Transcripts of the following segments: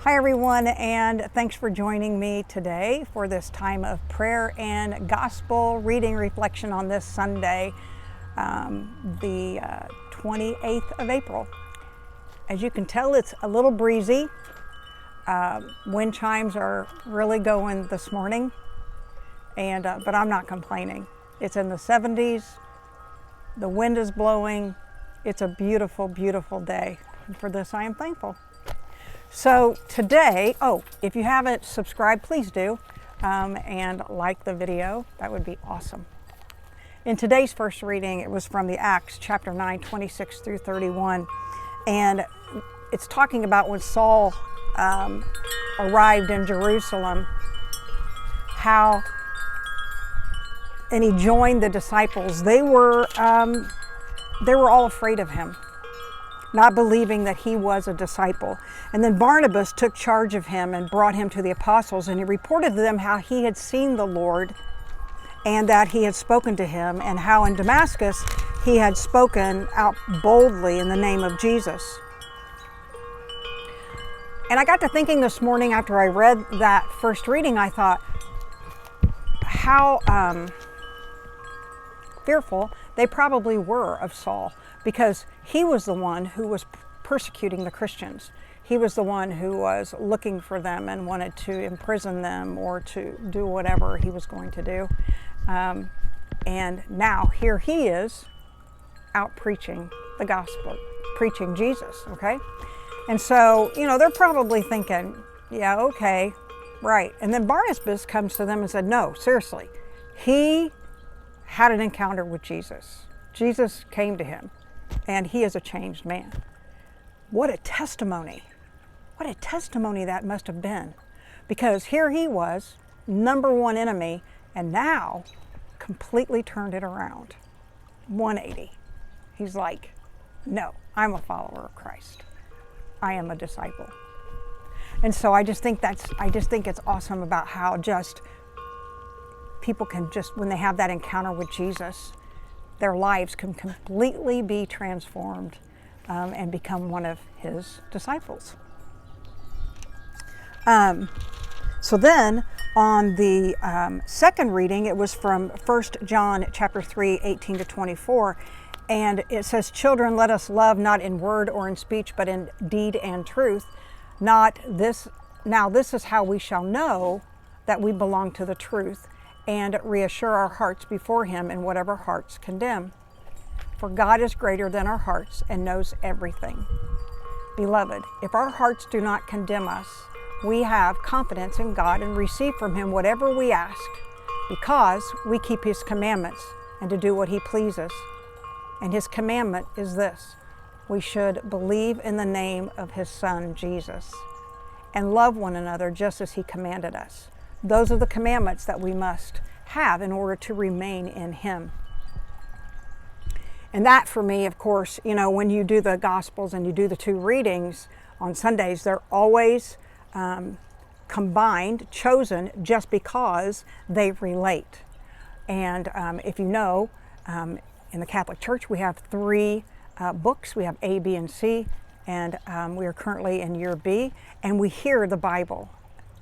Hi everyone, and thanks for joining me today for this time of prayer and gospel reading reflection on this Sunday, the 28th of April. As you can tell, it's a little breezy. Wind chimes are really going this morning, but I'm not complaining. It's in the 70s, the wind is blowing. It's a beautiful, beautiful day, and for this I am thankful. So today, if you haven't subscribed, please do, and like the video. That would be awesome. In today's first reading, it was from the Acts chapter 9, 26 through 31, and it's talking about when Saul arrived in Jerusalem, and he joined the disciples. They were all afraid of him, not believing that he was a disciple. And then Barnabas took charge of him and brought him to the apostles, and he reported to them how he had seen the Lord and that he had spoken to him, and how in Damascus he had spoken out boldly in the name of Jesus. And I got to thinking this morning after I read that first reading, I thought how fearful they probably were of Saul, because he was the one who was persecuting the Christians. He was the one who was looking for them and wanted to imprison them or to do whatever he was going to do. And now here he is out preaching the gospel, preaching Jesus, okay? And so, they're probably thinking, yeah, okay, right. And then Barnabas comes to them and said, no, seriously, he had an encounter with Jesus. Jesus came to him, and he is a changed man. What a testimony. What a testimony that must have been. Because here he was, number one enemy, and now completely turned it around. 180. He's like, no, I'm a follower of Christ. I am a disciple. And so I just think it's awesome about how just people can just, when they have that encounter with Jesus, their lives can completely be transformed and become one of his disciples. So then on the second reading, it was from 1 John chapter 3, 18 to 24. And it says, children, let us love not in word or in speech, but in deed and truth. Now this is how we shall know that we belong to the truth, and reassure our hearts before him in whatever hearts condemn. For God is greater than our hearts and knows everything. Beloved, if our hearts do not condemn us, we have confidence in God and receive from him whatever we ask, because we keep his commandments and to do what he pleases. And his commandment is this: we should believe in the name of his Son, Jesus, and love one another just as he commanded us. Those are the commandments that we must have in order to remain in him. And that for me, of course, when you do the Gospels and you do the two readings on Sundays, they're always combined, chosen just because they relate. And if you know, in the Catholic Church, we have three books. We have A, B, and C, and we are currently in year B, and we hear the Bible.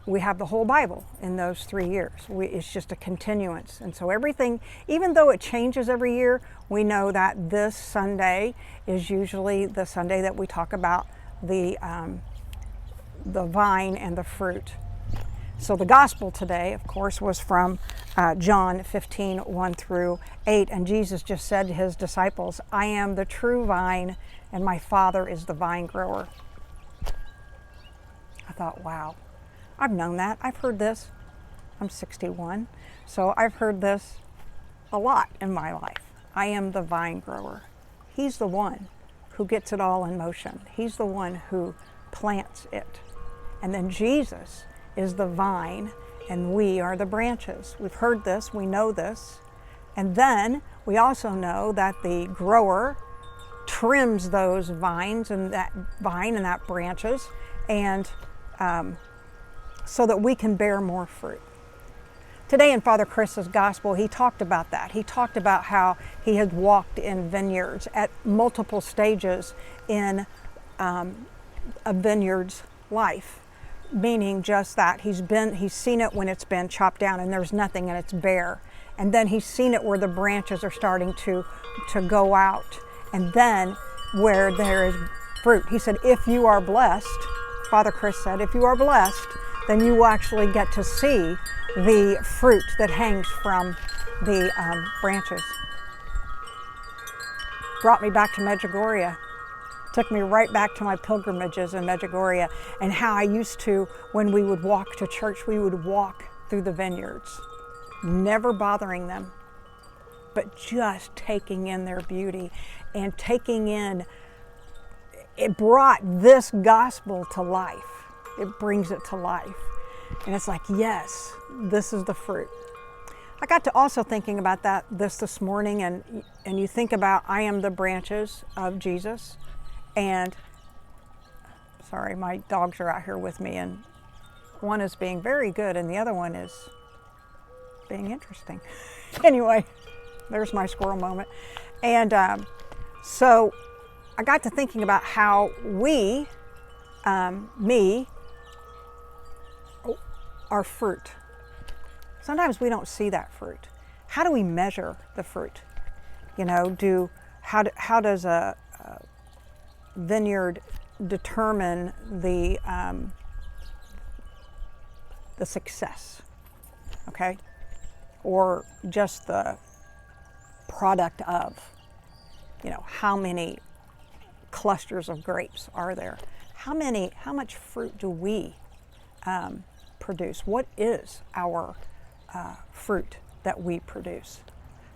We have the whole Bible in those 3 years. It's just a continuance. And so everything, even though it changes every year, we know that this Sunday is usually the Sunday that we talk about the vine and the fruit. So the gospel today, of course, was from John 15, 1 through 8. And Jesus just said to his disciples, I am the true vine, and my Father is the vine grower. I thought, wow. I've known that. I've heard this. I'm 61, so I've heard this a lot in my life. I am the vine grower. He's the one who gets it all in motion. He's the one who plants it. And then Jesus is the vine, and we are the branches. We've heard this. We know this. And then we also know that the grower trims those vines and that vine and that branches, and so that we can bear more fruit. Today in Father Chris's gospel, he talked about that. He talked about how he had walked in vineyards at multiple stages in a vineyard's life. meaning just that he's seen it when it's been chopped down and there's nothing and it's bare. And then he's seen it where the branches are starting to go out. And then where there is fruit. He said, if you are blessed, Father Chris said, if you are blessed, then you will actually get to see the fruit that hangs from the branches. Brought me back to Medjugorje. Took me right back to my pilgrimages in Medjugorje and how I used to, when we would walk to church, we would walk through the vineyards, never bothering them, but just taking in their beauty and taking in, it brought this gospel to life. It brings it to life. And it's like, yes, this is the fruit. I got to also thinking about this morning, and you think about, I am the branches of Jesus. And, sorry, my dogs are out here with me, and one is being very good and the other one is being interesting. Anyway, there's my squirrel moment. And so I got to thinking about how we, are fruit. Sometimes we don't see that fruit. How do we measure the fruit? You know, how does a vineyard determine the success, okay, or just the product of, you know, how many clusters of grapes are there? How much fruit do we produce? What is our fruit that we produce?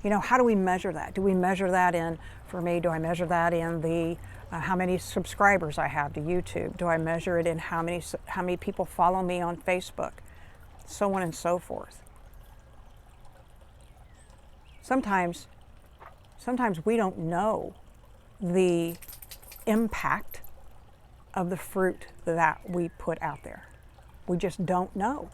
You know, how do we measure that? Do we measure that in, for me, do I measure that in the how many subscribers I have to YouTube? Do I measure it in how many people follow me on Facebook? So on and so forth. Sometimes we don't know the impact of the fruit that we put out there. We just don't know.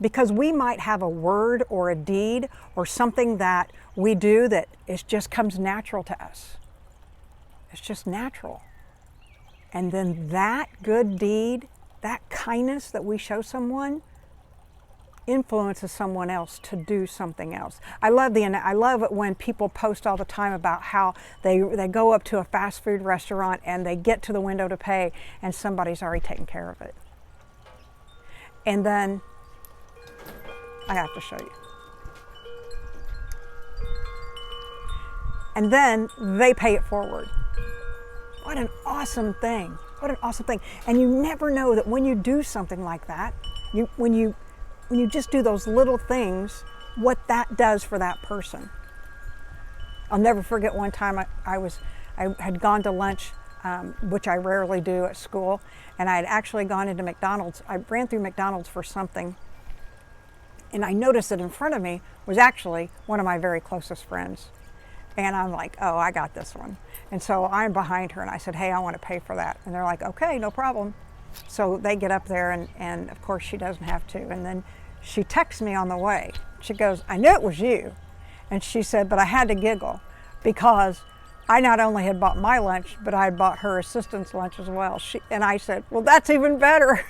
Because we might have a word or a deed or something that we do that it just comes natural to us. It's just natural. And then that good deed, that kindness that we show someone, influences someone else to do something else. I love it when people post all the time about how they go up to a fast food restaurant and they get to the window to pay and somebody's already taken care of it. And then I have to show you. And then they pay it forward. What an awesome thing. What an awesome thing. And you never know that when you do something like that, when you just do those little things, what that does for that person. I'll never forget one time I had gone to lunch, which I rarely do at school, and I had actually gone into McDonald's. I ran through McDonald's for something, and I noticed that in front of me was actually one of my very closest friends. And I'm like, oh, I got this one. And so I'm behind her and I said, hey, I want to pay for that. And they're like, okay, no problem. So they get up there and of course she doesn't have to. And then she texts me on the way. She goes, I knew it was you. And she said, but I had to giggle because I not only had bought my lunch, but I had bought her assistant's lunch as well. And I said, well, that's even better.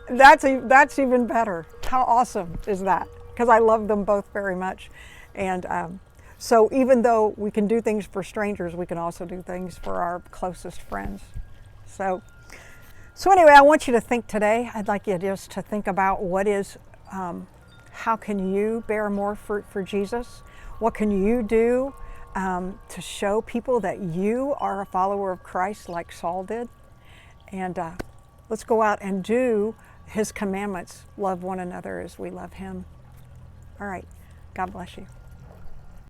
That's even better. How awesome is that? Because I love them both very much. And so even though we can do things for strangers, we can also do things for our closest friends. So anyway, I want you to think today. I'd like you just to think about how can you bear more fruit for Jesus? What can you do to show people that you are a follower of Christ like Saul did? And let's go out and do His commandments. Love one another as we love Him. All right. God bless you.